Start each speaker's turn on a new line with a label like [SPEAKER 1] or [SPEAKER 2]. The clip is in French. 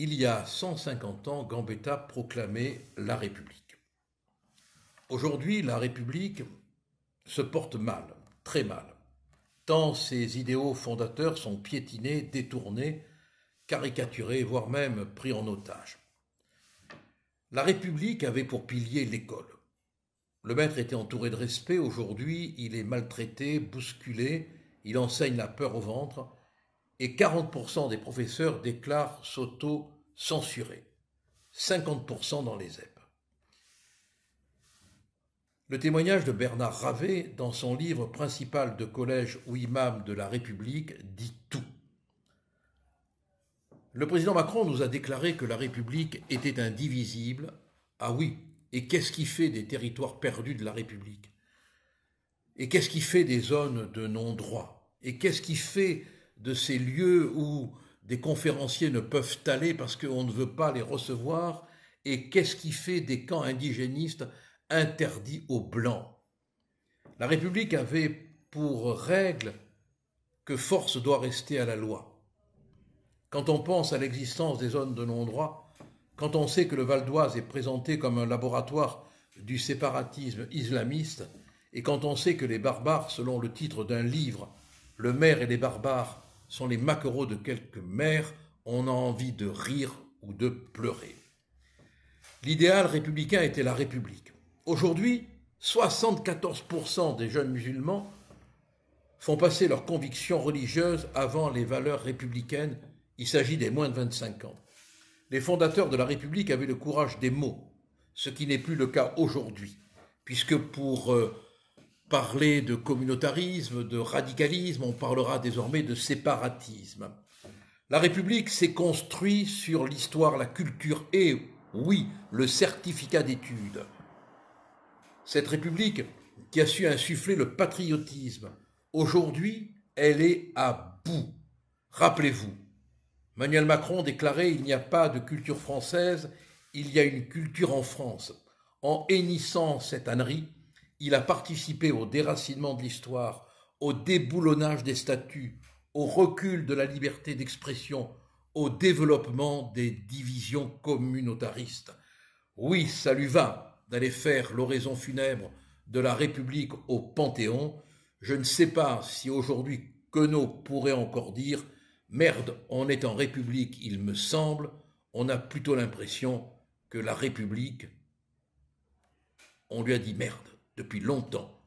[SPEAKER 1] Il y a 150 ans, Gambetta proclamait la République. Aujourd'hui, la République se porte mal, très mal, tant ses idéaux fondateurs sont piétinés, détournés, caricaturés, voire même pris en otage. La République avait pour pilier l'école. Le maître était entouré de respect, aujourd'hui il est maltraité, bousculé, il enseigne la peur au ventre, et 40% des professeurs déclarent s'auto-censurer, 50% dans les ZEP. Le témoignage de Bernard Ravet, dans son livre principal de collège ou imam de la République, dit tout. Le président Macron nous a déclaré que la République était indivisible. Ah oui, et qu'est-ce qui fait des territoires perdus de la République? Et qu'est-ce qui fait des zones de non-droit? Et qu'est-ce qui fait de ces lieux où des conférenciers ne peuvent aller parce qu'on ne veut pas les recevoir? Et qu'est-ce qui fait des camps indigénistes interdits aux Blancs? La République avait pour règle que force doit rester à la loi. Quand on pense à l'existence des zones de non-droit, quand on sait que le Val d'Oise est présenté comme un laboratoire du séparatisme islamiste, et quand on sait que les barbares, selon le titre d'un livre, le maire et les barbares sont les maquereaux de quelques maires, on a envie de rire ou de pleurer. L'idéal républicain était la République. Aujourd'hui, 74% des jeunes musulmans font passer leurs convictions religieuses avant les valeurs républicaines. Il s'agit des moins de 25 ans. Les fondateurs de la République avaient le courage des mots, ce qui n'est plus le cas aujourd'hui, puisque pour parler de communautarisme, de radicalisme, on parlera désormais de séparatisme. La République s'est construite sur l'histoire, la culture et, oui, le certificat d'études. Cette République qui a su insuffler le patriotisme, aujourd'hui, elle est à bout. Rappelez-vous, Emmanuel Macron déclarait « Il n'y a pas de culture française, il y a une culture en France ». En hennissant cette ânerie, il a participé au déracinement de l'histoire, au déboulonnage des statuts, au recul de la liberté d'expression, au développement des divisions communautaristes. Oui, ça lui va d'aller faire l'oraison funèbre de la République au Panthéon. Je ne sais pas si aujourd'hui Queneau pourrait encore dire « Merde, on est en République, il me semble ». On a plutôt l'impression que la République, on lui a dit merde depuis longtemps.